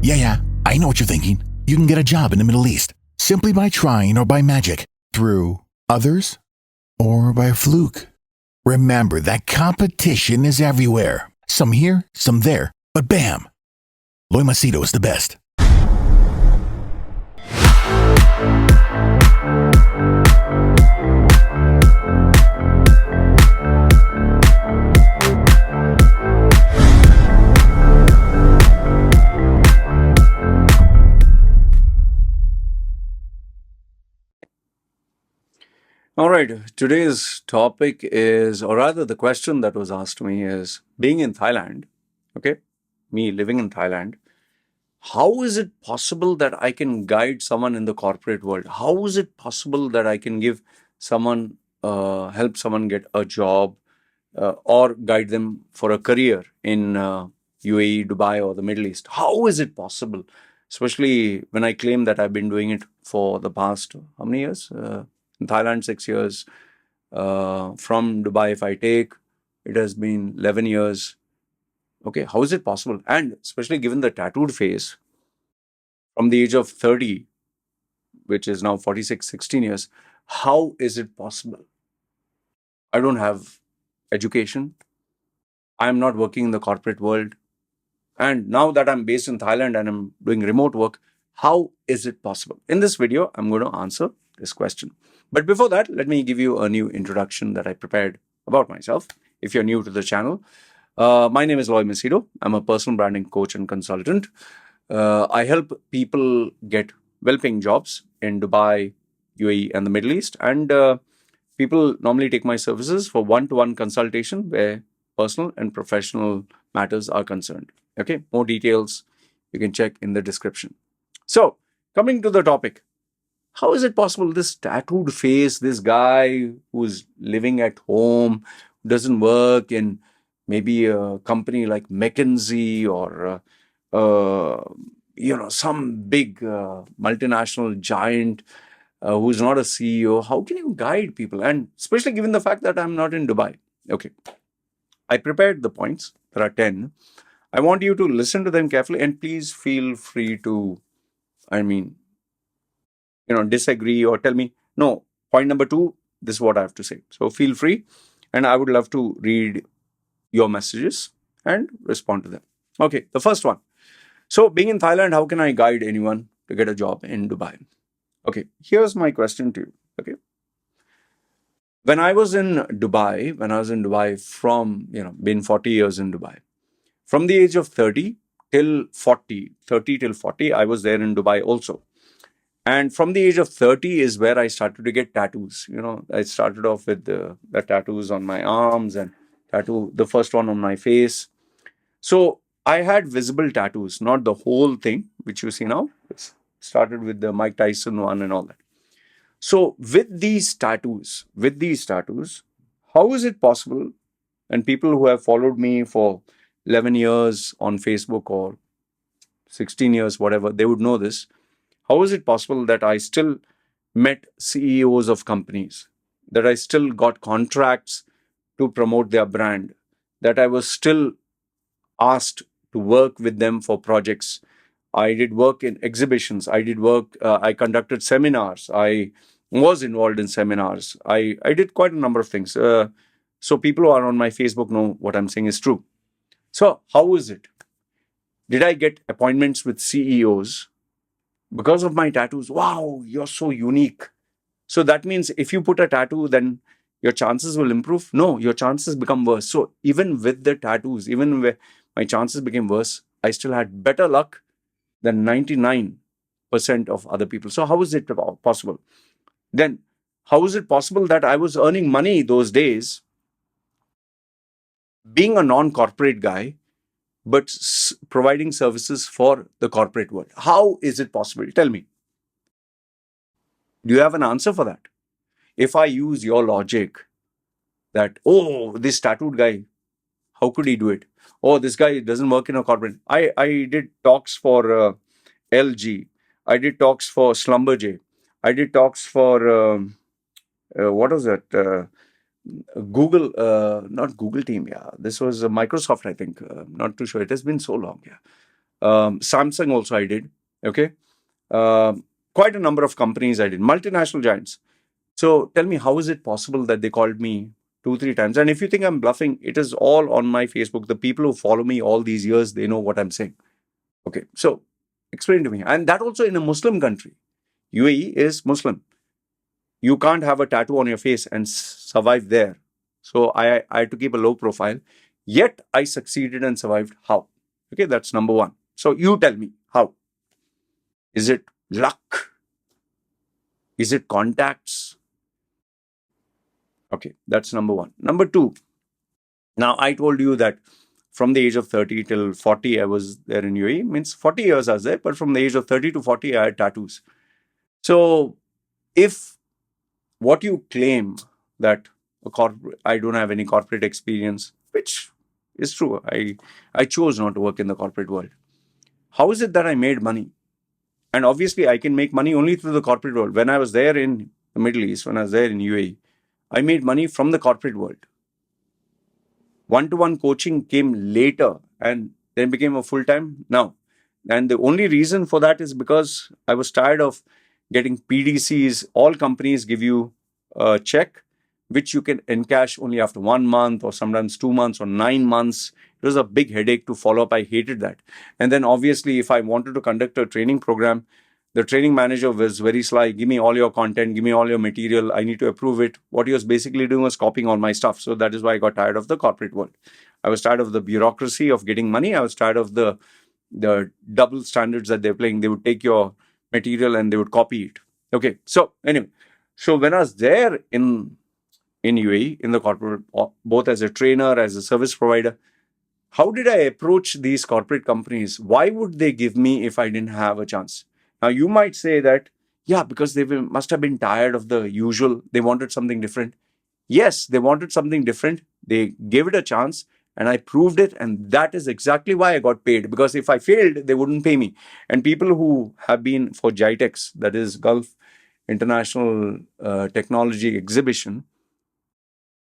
Yeah, I know what you're thinking. You can get a job in the Middle East simply by trying or by magic, through others, or by fluke. Remember that competition is everywhere. Some here, some there, but bam! Loy Machedo is the best. All right, today's topic is, or rather the question that was asked to me is, being in Thailand, okay, me living in Thailand, how is it possible that I can guide someone in the corporate world? How is it possible that I can give someone, help someone get a job or guide them for a career in UAE, Dubai, or the Middle East? How is it possible? Especially when I claim that I've been doing it for the past, how many years? In Thailand, 6 years. From Dubai, if I take, it has been 11 years. Okay, how is it possible? And especially given the tattooed face, from the age of 30, which is now 46, 16 years, how is it possible? I don't have education. I'm not working in the corporate world. And now that I'm based in Thailand and I'm doing remote work, how is it possible? In this video, I'm going to answer this question. But before that, let me give you a new introduction that I prepared about myself. If you're new to the channel, my name is Loy Machedo. I'm a personal branding coach and consultant. I help people get well-paying jobs in Dubai, UAE, and the Middle East. And people normally take my services for one-to-one consultation where personal and professional matters are concerned. Okay, more details you can check in the description. So, coming to the topic, how is it possible this tattooed face, this guy who's living at home, doesn't work in maybe a company like McKinsey or some big multinational giant who's not a CEO, how can you guide people? And especially given the fact that I'm not in Dubai. Okay, I prepared the points. There are 10. I want you to listen to them carefully and please feel free to, disagree or tell me, no, point number 2, this is what I have to say. So feel free, and I would love to read your messages and respond to them. Okay, the first one. So being in Thailand, how can I guide anyone to get a job in Dubai? Okay, here's my question to you. Okay. When I was in Dubai from, been 40 years in Dubai, from the age of 30 till 40, 30 till 40, I was there in Dubai also. And from the age of 30 is where I started to get tattoos. I started off with the tattoos on my arms and the first one on my face. So I had visible tattoos, not the whole thing, which you see now. It started with the Mike Tyson one and all that. So with these tattoos, how is it possible? And people who have followed me for 11 years on Facebook or 16 years, whatever, they would know this. How is it possible that I still met CEOs of companies, that I still got contracts to promote their brand, that I was still asked to work with them for projects? I did work in exhibitions. I conducted seminars. I was involved in seminars. I did quite a number of things. So people who are on my Facebook know what I'm saying is true. So how is it? Did I get appointments with CEOs because of my tattoos? Wow, you're so unique. So that means if you put a tattoo, then your chances will improve? No, your chances become worse. So even with the tattoos, even where my chances became worse, I still had better luck than 99% of other people. So how is it possible? Then how is it possible that I was earning money those days, being a non-corporate guy, but providing services for the corporate world? How is it possible? Tell me. Do you have an answer for that? If I use your logic that, oh, this tattooed guy, how could he do it? Oh, this guy doesn't work in a corporate. I did talks for LG. I did talks for Slumberjay. I did talks for, what was that? Google, not Google team. Yeah, this was Microsoft, I think. Not too sure. It has been so long. Yeah. Samsung also I did. Okay. Quite a number of companies I did, multinational giants. So tell me, how is it possible that they called me 2-3 times? And if you think I'm bluffing, it is all on my Facebook. The people who follow me all these years, they know what I'm saying. Okay, so explain to me. And that also in a Muslim country. UAE is Muslim. You can't have a tattoo on your face and survive there. So I had to keep a low profile. Yet I succeeded and survived. How? Okay, that's number one. So you tell me, how? Is it luck? Is it contacts? Okay, that's number one. Number two, now I told you that from the age of 30 till 40, I was there in UAE. Means 40 years I was there, but from the age of 30 to 40, I had tattoos. So if what you claim that I don't have any corporate experience, which is true, I chose not to work in the corporate world. How is it that I made money? And obviously, I can make money only through the corporate world. When I was there in the Middle East, when I was there in UAE, I made money from the corporate world. One-to-one coaching came later and then became a full-time now. And the only reason for that is because I was tired of getting PDCs. All companies give you a check, which you can encash only after 1 month or sometimes 2 months or 9 months. It was a big headache to follow up. I hated that. And then obviously, if I wanted to conduct a training program, the training manager was very sly. Give me all your content, give me all your material. I need to approve it. What he was basically doing was copying all my stuff. So that is why I got tired of the corporate world. I was tired of the bureaucracy of getting money. I was tired of the double standards that they're playing. They would take your material and they would copy it. Okay. So anyway, so when I was there in UAE, in the corporate, both as a trainer, as a service provider, how did I approach these corporate companies? Why would they give me if I didn't have a chance? Now, you might say that, yeah, because they must have been tired of the usual. They wanted something different. Yes, they wanted something different. They gave it a chance and I proved it. And that is exactly why I got paid. Because if I failed, they wouldn't pay me. And people who have been for GITEX, that is Gulf International Technology Exhibition,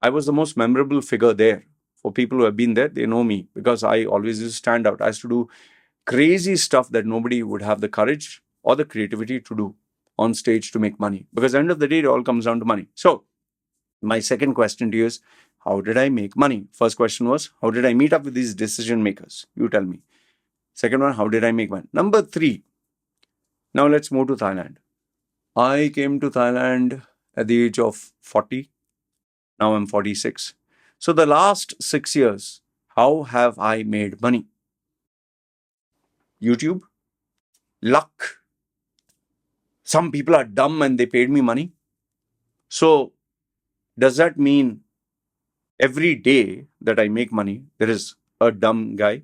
I was the most memorable figure there. For people who have been there, they know me because I always used to stand out. I used to do crazy stuff that nobody would have the courage or the creativity to do on stage to make money. Because at the end of the day, it all comes down to money. So my second question to you is, how did I make money? First question was, how did I meet up with these decision makers? You tell me. Second one, how did I make money? Number three, now let's move to Thailand. I came to Thailand at the age of 40. Now I'm 46. So the last 6 years, how have I made money? YouTube, luck. Some people are dumb and they paid me money. So does that mean every day that I make money, there is a dumb guy?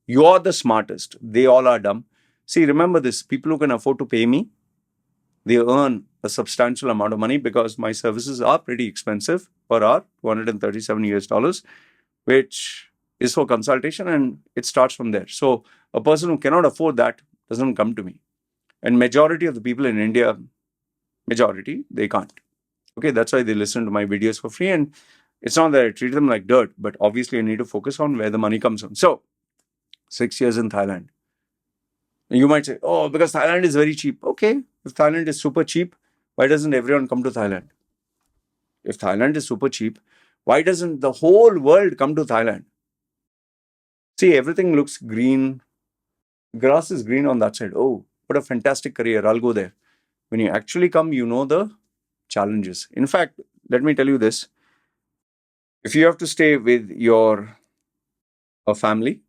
You're the smartest. They all are dumb. See, remember this, people who can afford to pay me, they earn a substantial amount of money because my services are pretty expensive per hour, $237 US, which is for consultation, and it starts from there. So a person who cannot afford that doesn't come to me. And majority of the people in India, they can't. Okay, that's why they listen to my videos for free. And it's not that I treat them like dirt, but obviously I need to focus on where the money comes from. So 6 years in Thailand. You might say, oh, because Thailand is very cheap. Okay, if Thailand is super cheap, why doesn't everyone come to Thailand? If Thailand is super cheap, why doesn't the whole world come to Thailand? See, everything looks green. Grass is green on that side. Oh, what a fantastic career. I'll go there. When you actually come, you know the challenges. In fact, let me tell you this. If you have to stay with your family,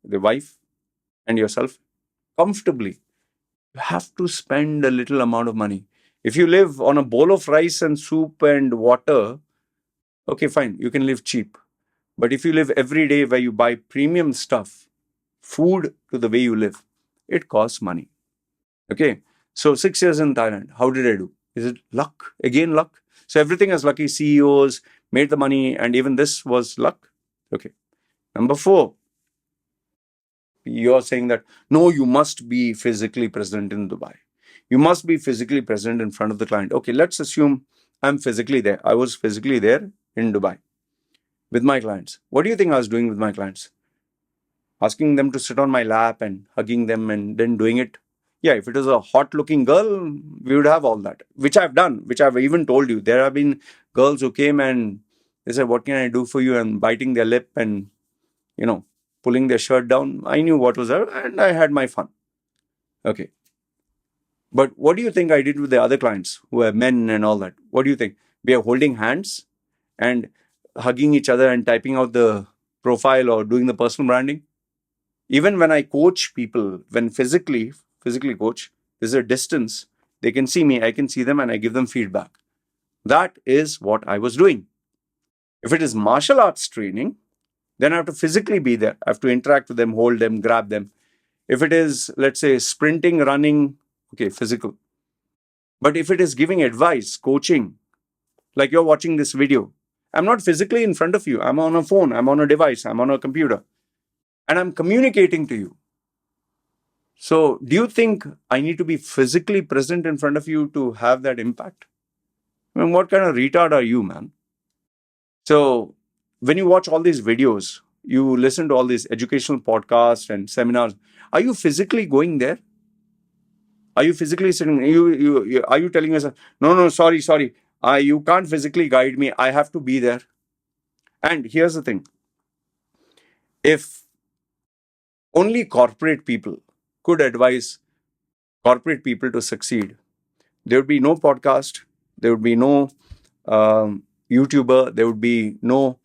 the wife and yourself, comfortably, you have to spend a little amount of money. If you live on a bowl of rice and soup and water, okay, fine, you can live cheap. But if you live every day where you buy premium stuff, food to the way you live, it costs money. Okay, so 6 years in Thailand, how did I do? Is it luck? Again, luck? So everything is lucky. CEOs made the money, and even this was luck. Okay. Number 4, you're saying that, no, you must be physically present in Dubai. You must be physically present in front of the client. Okay, let's assume I'm physically there. I was physically there in Dubai with my clients. What do you think I was doing with my clients? asking them to sit on my lap and hugging them and then doing it. Yeah, if it was a hot looking girl, we would have all that, which I've done, which I've even told you. There have been girls who came and they said, "What can I do for you?" and biting their lip and, pulling their shirt down. I knew what was there and I had my fun. Okay. But what do you think I did with the other clients who are men and all that? What do you think? We are holding hands and hugging each other and typing out the profile or doing the personal branding. Even when I coach people, when physically coach, there's a distance. They can see me, I can see them, and I give them feedback. That is what I was doing. If it is martial arts training, then I have to physically be there. I have to interact with them, hold them, grab them. If it is, let's say, sprinting, running, okay, physical. But if it is giving advice, coaching, like you're watching this video, I'm not physically in front of you. I'm on a phone, I'm on a device, I'm on a computer, and I'm communicating to you. So, do you think I need to be physically present in front of you to have that impact? I mean, what kind of retard are you, man? So, when you watch all these videos, you listen to all these educational podcasts and seminars, are you physically going there? Are you physically sitting? Are you telling yourself, no, sorry, you can't physically guide me. I have to be there. And here's the thing: if only corporate people could advise corporate people to succeed, there would be no podcast, there would be no YouTuber, there would be no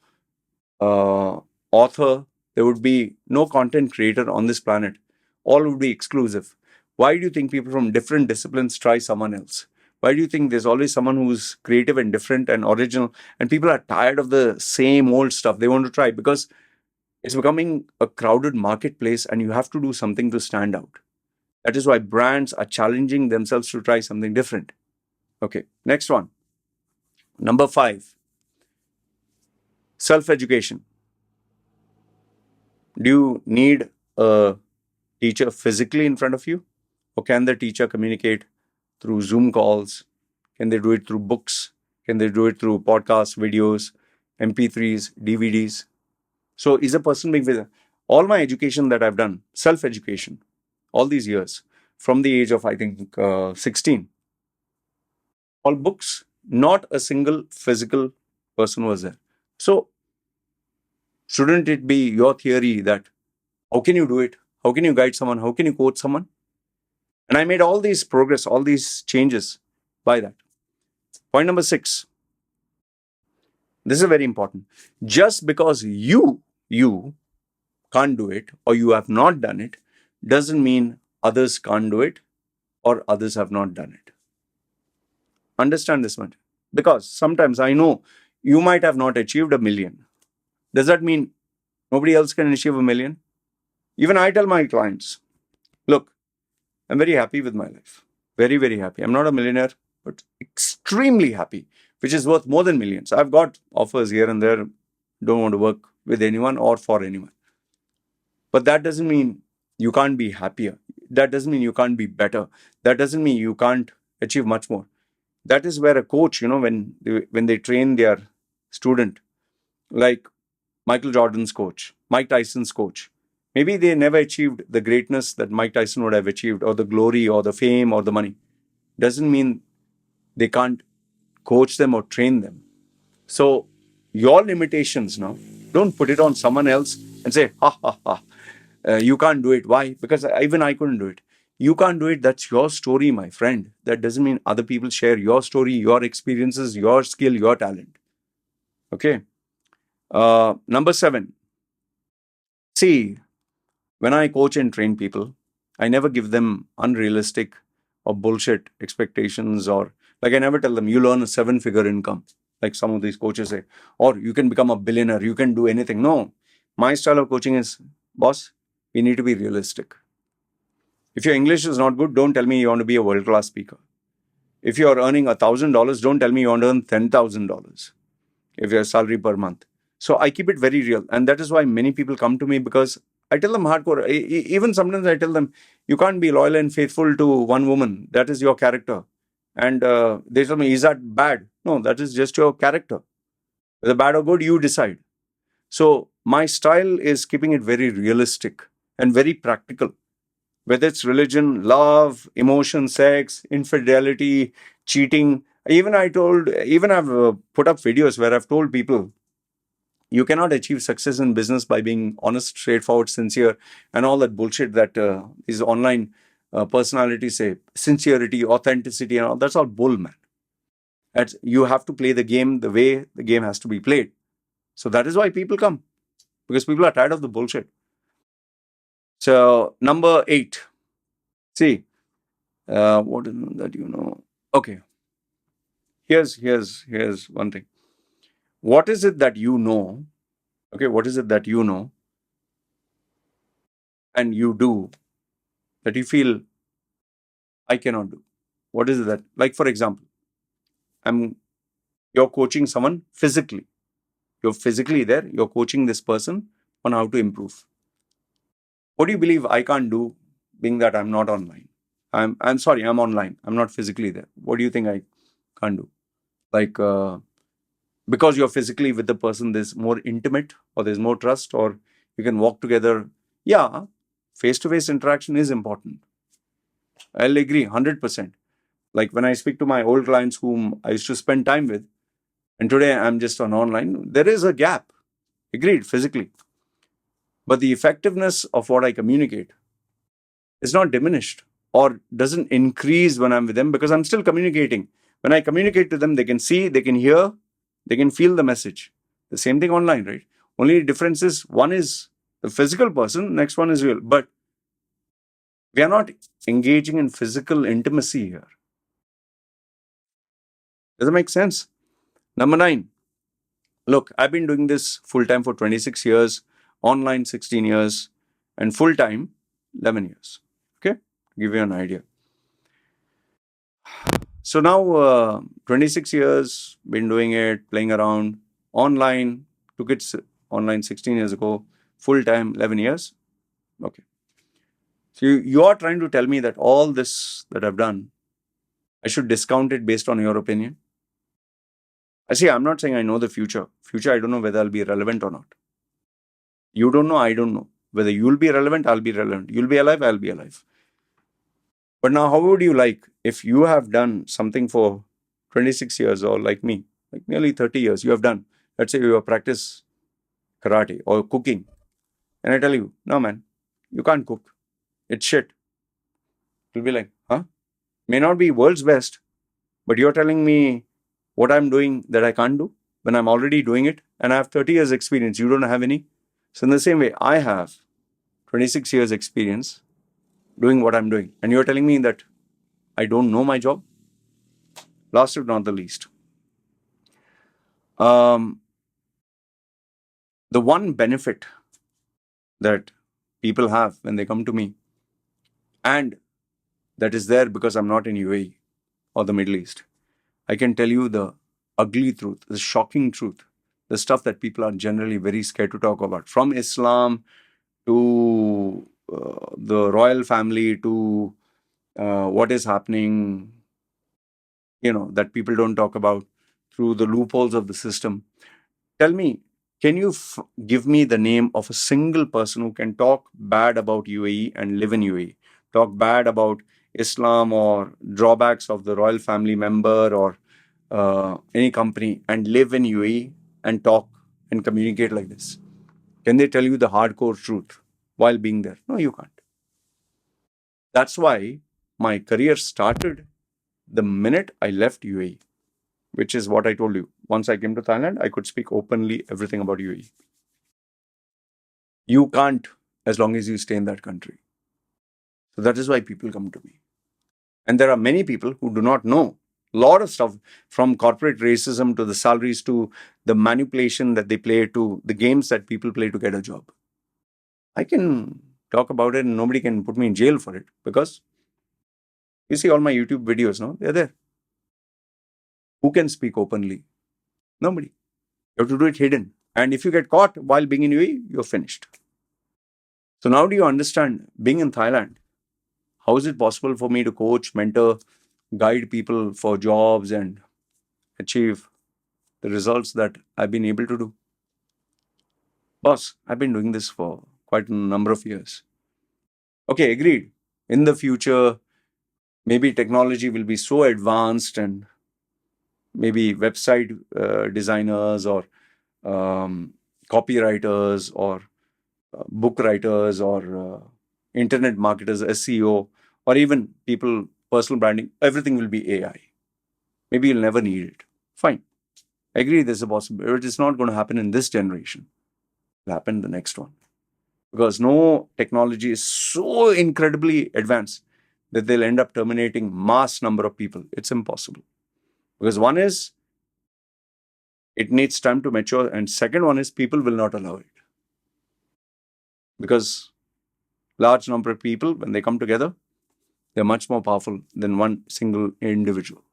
author, there would be no content creator on this planet. All would be exclusive. Why do you think people from different disciplines try someone else? Why do you think there's always someone who's creative and different and original, and people are tired of the same old stuff? They want to try because it's becoming a crowded marketplace and you have to do something to stand out. That is why brands are challenging themselves to try something different. Okay, next one. Number 5, self-education. Do you need a teacher physically in front of you? Or can the teacher communicate through Zoom calls? Can they do it through books? Can they do it through podcasts, videos, MP3s, DVDs? So is a person being with all my education that I've done, self-education, all these years, from the age of, I think, 16, all books, not a single physical person was there. So shouldn't it be your theory that how can you do it? How can you guide someone? How can you coach someone? And I made all these progress, all these changes by that. Point number 6. This is very important. Just because you can't do it or you have not done it doesn't mean others can't do it or others have not done it. Understand this much. Because sometimes I know you might have not achieved 1,000,000. Does that mean nobody else can achieve 1,000,000? Even I tell my clients, look, I'm very happy with my life. Very, very happy. I'm not a millionaire, but extremely happy, which is worth more than millions. I've got offers here and there. Don't want to work with anyone or for anyone. But that doesn't mean you can't be happier. That doesn't mean you can't be better. That doesn't mean you can't achieve much more. That is where a coach, when they train their student, like Michael Jordan's coach, Mike Tyson's coach, maybe they never achieved the greatness that Mike Tyson would have achieved, or the glory, or the fame, or the money. Doesn't mean they can't coach them or train them. So your limitations now, don't put it on someone else and say, you can't do it. Why? Because even I couldn't do it. You can't do it. That's your story, my friend. That doesn't mean other people share your story, your experiences, your skill, your talent. Okay. Number 7. See, when I coach and train people, I never give them unrealistic or bullshit expectations, or like I never tell them you earn a 7-figure income, like some of these coaches say, or you can become a billionaire, you can do anything. No, my style of coaching is, boss, we need to be realistic. If your English is not good, don't tell me you want to be a world-class speaker. If you're earning $1,000, don't tell me you want to earn $10,000 if your salary per month. So I keep it very real. And that is why many people come to me, because I tell them hardcore. Even sometimes I tell them, you can't be loyal and faithful to one woman. That is your character. And they tell me, is that bad? No, that is just your character. Whether bad or good, you decide. So my style is keeping it very realistic and very practical. Whether it's religion, love, emotion, sex, infidelity, cheating. Even I've put up videos where I've told people you cannot achieve success in business by being honest, straightforward, sincere, and all that bullshit that these online personalities say. Sincerity, authenticity, and all that's all bull, man. You have to play the game the way the game has to be played. So that is why people come, because people are tired of the bullshit. So number 8. See, what is it that you know? Okay, here's one thing. What is it that you know? Okay, what is it that you know and you do that you feel I cannot do? What is it that, like, for example, you're coaching someone physically. You're physically there, you're coaching this person on how to improve. What do you believe I can't do, being that I'm not online? I'm sorry, I'm online. I'm not physically there. What do you think I can't do? Like, because you're physically with the person, there's more intimate, or there's more trust, or you can walk together. Yeah, face-to-face interaction is important. I'll agree 100%. Like when I speak to my old clients whom I used to spend time with, and today I'm just on online, there is a gap. Agreed, physically. But the effectiveness of what I communicate is not diminished or doesn't increase when I'm with them, because I'm still communicating. When I communicate to them, they can see, they can hear, they can feel the message. The same thing online, right? Only difference is one is the physical person, next one is real. But we are not engaging in physical intimacy here. Does that make sense? Number 9. Look, I've been doing this full-time for 26 years, online 16 years, and full-time 11 years. Okay? To give you an idea. So now, 26 years, been doing it, playing around, online, took it online 16 years ago, full-time 11 years. Okay. So you are trying to tell me that all this that I've done, I should discount it based on your opinion? I see, I'm not saying I know the future. Future, I don't know whether I'll be relevant or not. You don't know, I don't know. Whether you'll be relevant, I'll be relevant. You'll be alive, I'll be alive. But now, how would you like if you have done something for 26 years, or like me, like nearly 30 years, you have done, let's say you have practiced karate or cooking, and I tell you, no man, you can't cook. It's shit. You'll be like, huh? May not be world's best, but you're telling me what I'm doing that I can't do when I'm already doing it, and I have 30 years experience. You don't have any. So in the same way, I have 26 years experience doing what I'm doing, and you're telling me that I don't know my job? Last but not the least, the one benefit that people have when they come to me, and that is there because I'm not in UAE or the Middle East, I can tell you the ugly truth, the shocking truth, the stuff that people are generally very scared to talk about, from Islam to the royal family to what is happening, that people don't talk about, through the loopholes of the system. Tell me, can you give me the name of a single person who can talk bad about UAE and live in UAE? Talk bad about Islam or drawbacks of the royal family member or any company and live in UAE and talk and communicate like this? Can they tell you the hardcore truth while being there? No, you can't. That's why my career started the minute I left UAE, which is what I told you. Once I came to Thailand, I could speak openly everything about UAE. You can't as long as you stay in that country. So that is why people come to me. And there are many people who do not know a lot of stuff, from corporate racism to the salaries to the manipulation that they play to the games that people play to get a job. I can talk about it and nobody can put me in jail for it, because you see all my YouTube videos, no? They're there. Who can speak openly? Nobody. You have to do it hidden. And if you get caught while being in UAE, you're finished. So now do you understand, being in Thailand, how is it possible for me to coach, mentor, guide people for jobs and achieve the results that I've been able to do? Boss, I've been doing this for quite a number of years. Okay, agreed. In the future, maybe technology will be so advanced and maybe website designers or copywriters or book writers or internet marketers, SEO, or even people, personal branding, everything will be AI. Maybe you'll never need it. Fine. I agree there's a possibility. But it's not going to happen in this generation. It'll happen in the next one. Because no technology is so incredibly advanced that they'll end up terminating mass number of people. It's impossible. Because one is, it needs time to mature, and second one is, people will not allow it. Because large number of people, when they come together, they're much more powerful than one single individual.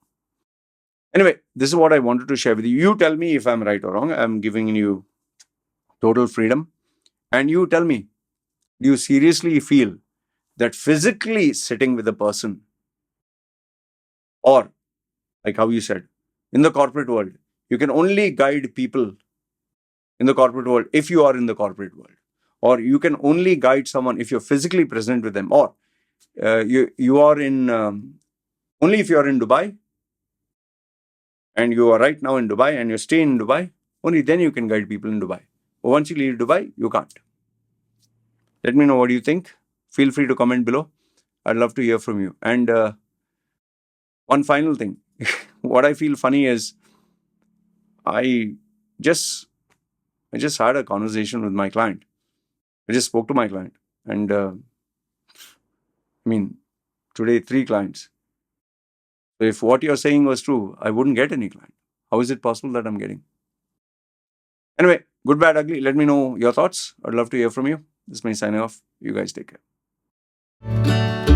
Anyway, this is what I wanted to share with you. You tell me if I'm right or wrong. I'm giving you total freedom. And you tell me, do you seriously feel that physically sitting with a person, or like how you said, in the corporate world, you can only guide people in the corporate world if you are in the corporate world, or you can only guide someone if you're physically present with them, or you are in only if you are in Dubai and you are right now in Dubai and you stay in Dubai, only then you can guide people in Dubai. But once you leave Dubai, you can't. Let me know what you think. Feel free to comment below. I'd love to hear from you. And one final thing, what I feel funny is I just had a conversation with my client. I just spoke to my client, and today 3 clients. So if what you're saying was true, I wouldn't get any client. How is it possible that I'm getting? Anyway, good, bad, ugly. Let me know your thoughts. I'd love to hear from you. This is me signing off. You guys take care.